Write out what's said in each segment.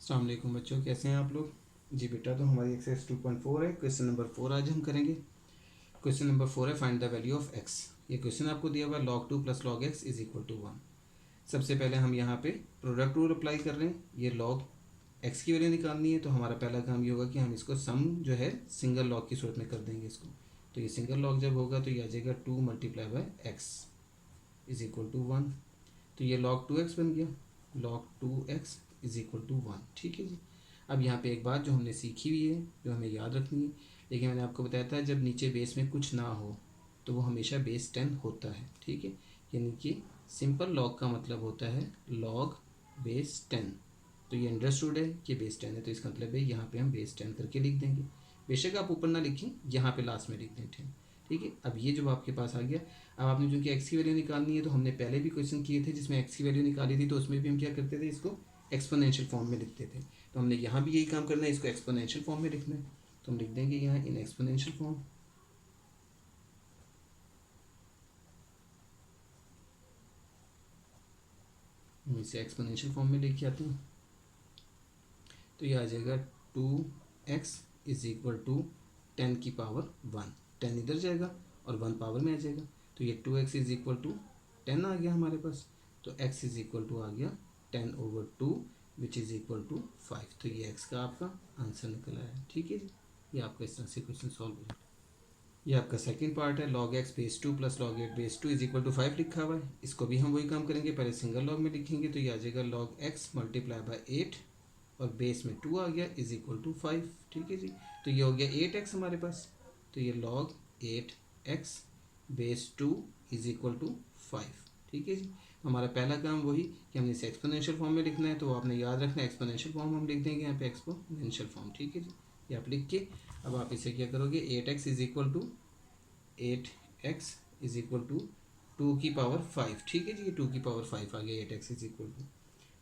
अस्सलाम वालेकुम बच्चों, कैसे हैं आप लोग। जी बेटा, तो हमारी एक्सरसाइज 2.4 है, क्वेश्चन नंबर 4 आज हम करेंगे। क्वेश्चन नंबर 4 है find the value of x. ये क्वेश्चन आपको दिया हुआ है log 2 + log x is equal to 1। सबसे पहले हम यहाँ पे प्रोडक्ट रूल अप्लाई कर रहे हैं। ये log x की वैल्यू निकालनी है, तो हमारा पहला काम ये होगा कि हम इसको सम जो है सिंगल लॉग की सूरत में कर देंगे इसको। तो ये सिंगल लॉग जब होगा तो ये आ जाएगा 2 × x इज इक्वल टू 1। तो ये log 2x बन गया, log 2x is equal to 1। ठीक है जी। अब यहाँ पे एक बात जो हमने सीखी हुई है, जो हमें याद रखनी है, लेकिन मैंने आपको बताया था जब नीचे बेस में कुछ ना हो तो वो हमेशा बेस 10 होता है। ठीक है, यानी कि सिंपल लॉग का मतलब होता है लॉग बेस 10। तो ये अंडरस्टूड है कि बेस 10 है, तो इसका मतलब है यहाँ पे हम बेस 10 करके लिख देंगे। बेशक आप ऊपर ना लिखें, यहाँ पे लास्ट में लिख दें 10। ठीक है, अब ये जब आपके पास आ गया, अब आपने जो कि एक्स की वैल्यू निकालनी है, तो हमने पहले भी क्वेश्चन किए थे जिसमें एक्स की वैल्यू निकाली थी, तो उसमें भी हम क्या करते थे, इसको एक्सपोनेंशियल फॉर्म में लिखते थे। तो हमने यहाँ भी यही काम करना है, इसको एक्सपोनेंशियल फॉर्म में लिखना है। तो हम लिख देंगे यहाँ इन एक्सपोनेंशियल फॉर्म। हम इसे एक्सपोनेंशियल फॉर्म में लेके आते हैं, तो ये आ जाएगा 2x इज इक्वल टू 10 की पावर 1। 10 इधर जाएगा और 1 पावर में आ जाएगा, तो ये 2x इज इक्वल टू 10 आ गया हमारे पास। तो x इज इक्वल टू आ गया 10/2 विच इज़ इक्वल टू 5। तो ये x का आपका आंसर निकल आया। ठीक है जी, ये आपका इस तरह से क्वेश्चन सॉल्व हो जाएगा। ये आपका सेकंड पार्ट है, log x base 2 + log 8 base 2 is equal to 5 लिखा हुआ है। इसको भी हम वही काम करेंगे, पहले सिंगल लॉग में लिखेंगे, तो ये आ जाएगा log x × 8 और बेस में 2 आ गया इज इक्वल टू 5। ठीक है जी, तो ये हो गया 8x हमारे पास। तो ये log 8x base 2 is equal to 5। ठीक है जी, हमारा पहला काम वही कि हमने इसे एक्सपोनेंशियल फॉर्म में लिखना है, तो आपने याद रखना है एक्सपोनेंशियल फॉर्म हम लिख देंगे यहाँ पे एक्सपोनेंशियल फॉर्म। ठीक है जी, ये आप लिख के अब आप इसे क्या करोगे, 8x is equal to 8x is equal to 2 की पावर 5। ठीक है जी, ये 2 की पावर 5 आ गया। 8x इज इक्वल टू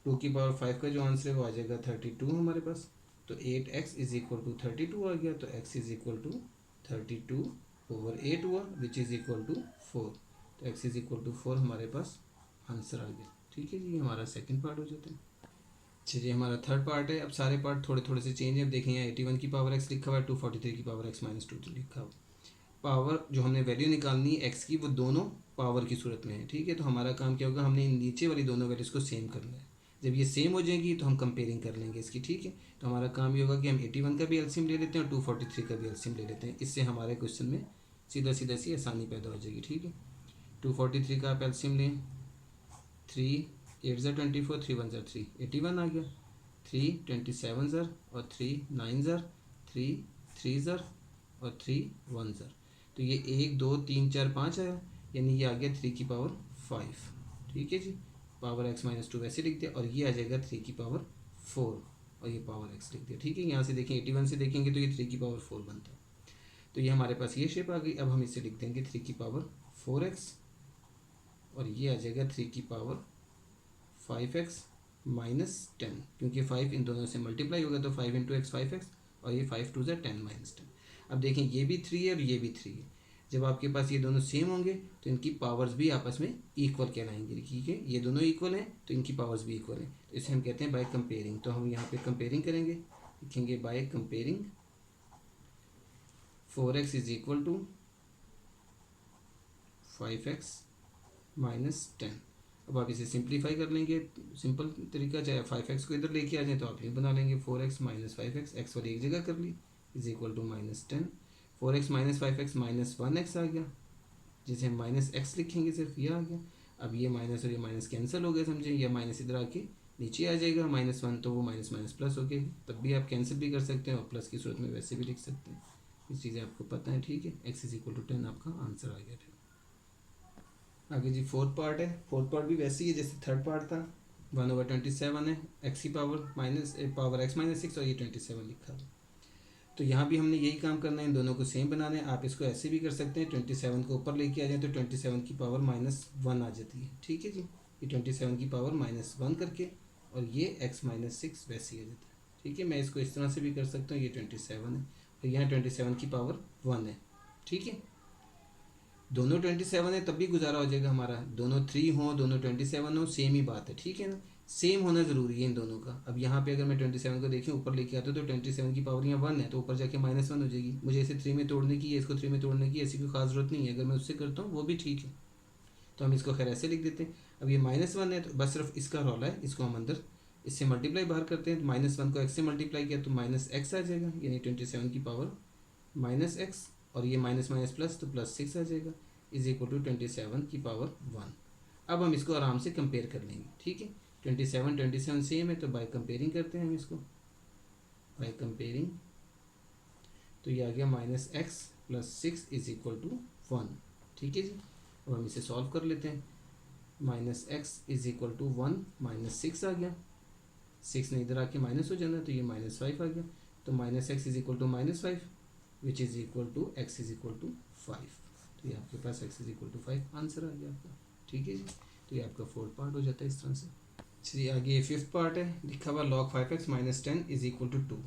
2 की पावर 5 का जो आंसर है वो आ जाएगा 32 हमारे पास। तो 8x इज इक्वल टू 32 आ गया, तो x इज इक्वल टू 32/8 हुआ विच इज़ इक्वल टू 4। तो x इज इक्वल टू 4 हमारे पास आंसर आ गया। ठीक है जी, ये हमारा सेकंड पार्ट हो जाता है। अच्छा जी, हमारा थर्ड पार्ट है। अब सारे पार्ट थोड़े थोड़े से चेंज है। अब देखें यहाँ 81 की पावर x लिखा हुआ है, 243 की पावर x - 2 लिखा हुआ। पावर जो हमने वैल्यू निकालनी है एक्स की, वो दोनों पावर की सूरत में है। ठीक है, तो हमारा काम क्या होगा, हमने इन नीचे वाली दोनों वैल्यूज़ को सेम करना है। जब ये सेम हो जाएगी तो हम कंपेयरिंग कर लेंगे इसकी। ठीक है, तो हमारा काम ये होगा कि हम 81 का भी एलसीएम ले लेते हैं और 243 का भी एलसीएम ले लेते हैं। इससे हमारे क्वेश्चन में सीधा सीधा सी आसानी पैदा हो जाएगी। ठीक है, 243 का आप एलसीएम लें, 3 8 ज़र 24, 3 1 ज़र 3, 81 आ गया। 3 27 ज़र और 3 9 ज़र, 3 3 ज़र और 3 1 ज़र। तो ये 1 2 3 4 5 आया, यानी ये आ गया 3 की पावर 5। ठीक है जी, पावर x - 2 वैसे लिख दिया, और ये आ जाएगा 3 की पावर 4 और ये पावर x लिख दिया। ठीक है, यहाँ से देखें 81 से देखेंगे तो ये 3 की पावर 4 बनता है। तो ये हमारे पास ये शेप आ गई। अब हम इसे लिख देंगे 3 की पावर 4x और ये आ जाएगा 3 की पावर 5x - 10, क्योंकि 5 इन दोनों से मल्टीप्लाई होगा, तो 5 × x 5x और ये 5 2 ज़र 10 - 10। अब देखें ये भी 3 है और ये भी 3 है। जब आपके पास ये दोनों सेम होंगे तो इनकी पावर्स भी आपस में इक्वल कहलाएंगी। ठीक है, ये दोनों इक्वल हैं तो इनकी पावर्स भी इक्वल हैं, तो इसे हम कहते हैं बाय कंपेयरिंग। तो हम यहाँ पे कंपेयरिंग करेंगे, लिखेंगे by comparing 4x is equal to 5x - 10। अब आप इसे सिंप्लीफाई कर लेंगे, सिंपल तरीका, चाहे 5x को इधर लेके आ जाए तो आप ये बना लेंगे 4x - 5x, x वाली एक जगह कर ली, is equal to -10। 4x - 5x -1x आ गया, जिसे हम -x लिखेंगे, सिर्फ ये आ गया। अब ये माइनस और ये माइनस कैंसिल हो गए, समझे, ये माइनस इधर आके नीचे आ जाएगा, -1, तो वो माइनस माइनस प्लस हो गया। तब भी आप कैंसिल भी कर सकते हैं और प्लस की सूरत में वैसे भी लिख सकते हैं, ये चीज़ें आपको पता है। ठीक है, x इज इक्वल टू 10 आपका आंसर आ गया। फिर आगे जी फोर्थ पार्ट है। फोर्थ पार्ट भी वैसे ही है जैसे थर्ड पार्ट था, 1/27 है, x की पावर x - 6 और ये 27 लिखा है। तो यहाँ भी हमने यही काम करना है, इन दोनों को सेम बनाना है। आप इसको ऐसे भी कर सकते हैं, 27 को ऊपर लेके आ जाए तो 27 की पावर -1 आ जाती है। ठीक है जी, ये 27 की पावर -1 करके, और ये x - 6 वैसे ही आ जाता है। ठीक है, मैं इसको इस तरह से भी कर सकता हूँ, ये 27 है और यहाँ 27 की पावर 1 है। ठीक है, दोनों 27 है तब भी गुजारा हो जाएगा हमारा, दोनों 3 हो दोनों 27 हो, सेम ही बात है। ठीक है ना, सेम होना ज़रूरी है इन दोनों का। अब यहाँ पे अगर मैं 27 को देखें ऊपर लेके आते तो 27 की पावर यहाँ 1 है, तो ऊपर जाके -1 हो जाएगी। मुझे इसे 3 में तोड़ने की है, इसको 3 में तोड़ने की ऐसी कोई खास ज़रूरत नहीं है, अगर मैं उससे करता हूँ वो भी ठीक है। तो हम इसको खैर ऐसे लिख देते हैं। अब ये -1 है तो बस सिर्फ इसका रौला है, इसको हम अंदर इससे मल्टीप्लाई बाहर करते हैं। तो -1 को x से मल्टीप्लाई किया तो -x आ जाएगा, यानी 27 की पावर -x, और ये माइनस माइनस प्लस तो +6 आ जाएगा, इज इक्वल टू 27 की पावर 1। अब हम इसको आराम से कंपेयर कर लेंगे, ठीक है। 27 सेम है तो बाय कंपेयरिंग करते हैं हम इसको, बाय कंपेयरिंग तो ये आ गया -x + 6 इज इक्वल टू 1, ठीक है जी। अब हम इसे सॉल्व कर लेते हैं। -x इज इक्वल टू 1 -6 आ गया, 6 ने इधर आके माइनस हो जाना तो ये -5 आ गया, तो -x is equal to -5 which is equal to x is equal to 5। तो ये आपके पास x is equal to 5 answer आ गया आपका, ठीक है जी। तो ये आपका 4th पार्ट हो जाता है इस तरह से। चलिए आगे 5th पार्ट है, लिखा हुआ log 5x - 10 is equal to 2।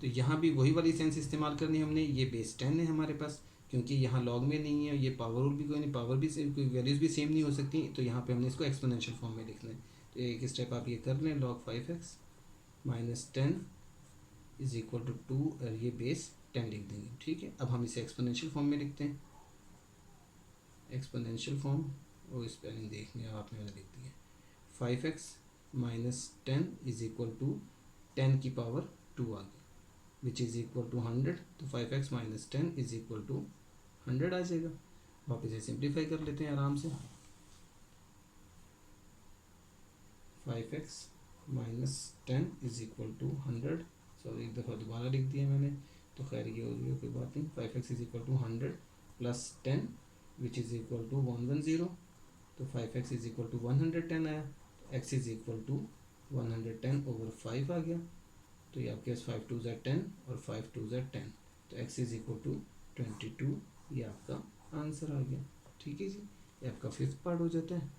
तो यहाँ भी वही वाली सेंस इस्तेमाल करनी हमने, ये बेस 10 है हमारे पास, क्योंकि यहाँ लॉग में नहीं है, ये पावर रूल भी कोई नहीं, पावर भी सेम, कोई वैल्यूज़ भी सेम नहीं हो सकती, तो यहाँ पे हमने इसको एक्सपोनेंशियल फॉर्म में लिखना है। तो एक स्टेप आप ये कर लें, log 5x - 10 is equal to 2 और ये बेस 10 लिख देंगे, ठीक है। अब हम इसे एक्सपोनेंशियल फॉर्म में लिखते हैं, एक्सपोनेंशियल फॉर्म, वो स्पेलिंग देखने आपने मैंने लिख दिया, 5x - 10 इज इक्वल टू 10 की पावर 2 आ गया, विच इज़ इक्वल टू 100। तो 5x - 10 इज इक्वल टू 100 आ जाएगा। आप इसे सिंप्लीफाई कर लेते हैं आराम से, 5x - 10 is equal to 100, sorry एक दफ़ा दोबारा लिख दिया मैंने, तो खैर ये हो गया कोई बात नहीं। 5x is equal to 100 + 10 which is equal to 110, तो 5x इज इक्वल टू 110 आया, तो x इज इक्वल टू 110/5 आ गया। तो ये आपके पास 5 2 ज़ा 10 और 5 2 ज़ा 10, तो x इज इक्वल टू 22, ये आपका आंसर आ गया, ठीक है जी। ये आपका 5th पार्ट हो जाता है।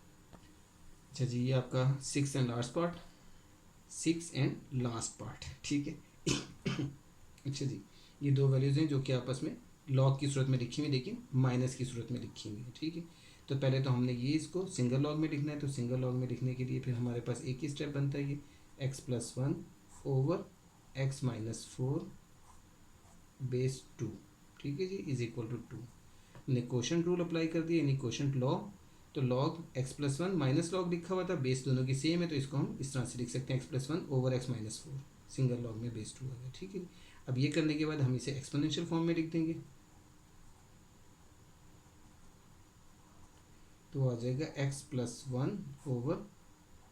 अच्छा जी, ये आपका 6th and last part, 6 and last part, ठीक है। अच्छा जी, ये दो वैल्यूज़ हैं जो कि आपस में लॉग की सूरत में लिखी हुई, देखिए माइनस की सूरत में लिखी हुई है, ठीक है। तो पहले तो हमने ये इसको सिंगल लॉग में लिखना है, तो सिंगल लॉग में लिखने के लिए फिर हमारे पास एक ही स्टेप बनता है, ये x + 1 ओवर x - 4 बेस 2, ठीक है जी, इज इक्वल टू 2। हमने क्वोशंट रूल अप्लाई कर दिया, यानी क्वोशंट लॉ, तो log x + 1 माइनस लॉग लिखा हुआ था, बेस दोनों की सेम है, तो इसको हम इस तरह से लिख सकते हैं x + 1 over x - 4, single log में बेस 2 आ गया, ठीक है। अब ये करने के बाद हम इसे एक्सपोनेंशियल फॉर्म में लिख देंगे, तो आ जाएगा x + 1 over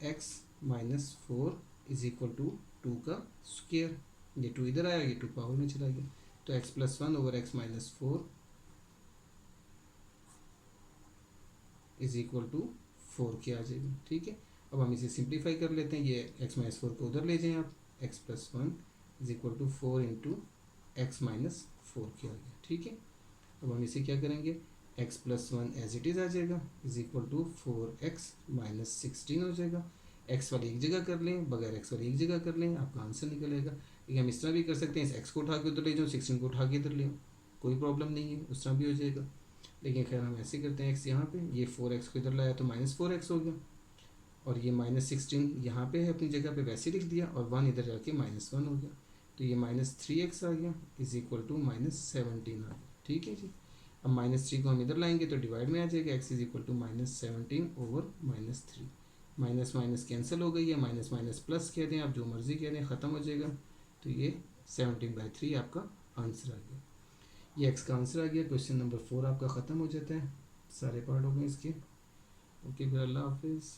x - 4 is equal to 2 का स्क्वायर, ये 2 इधर आया, ये 2 पावर में चला गया, तो x + 1 over x - 4 is equal to 4 की आ जाएगी, ठीक है। अब हम इसे सिंप्लीफाई कर लेते हैं, ये x - 4 को उधर ले जाएं आप, x + 1 is equal to 4 into x - 4 की आ गया, ठीक है। अब हम इसे क्या करेंगे, x + 1 एज इट इज़ आ जाएगा, इज इक्वल टू 4x - 16 हो जाएगा। x वाली एक जगह कर लें, बगैर x वाली एक जगह कर लें, आपका आंसर निकलेगा। लेकिन हम इस तरह भी कर सकते हैं, इस x को उठा के उधर ले जाओ, 16 को उठा के इधर ले आओ, कोई प्रॉब्लम नहीं है, उस तरह भी हो जाएगा। लेकिन खैर हम ऐसे करते हैं, x यहाँ पे, ये 4x को इधर लाया तो -4x हो गया, और ये -16 यहाँ पे है अपनी जगह पे, वैसे लिख दिया, और 1 इधर जाके -1 हो गया, तो ये -3x आ गया, इज इक्वल टू -17 आ गया, ठीक है जी। अब -3 को हम इधर लाएंगे तो डिवाइड में आ जाएगा, x is equal to -17 over -3, minus minus cancel हो गई है, माइनस माइनस प्लस कह दें आप, जो मर्ज़ी कह दें, ख़त्म हो जाएगा, तो ये 17/3 आपका आंसर आ गया, ये x का आंसर आ गया। क्वेश्चन नंबर 4 आपका ख़त्म हो जाता है, सारे पार्ट हो गए इसके। ओके फिर, अल्लाह हाफिज़।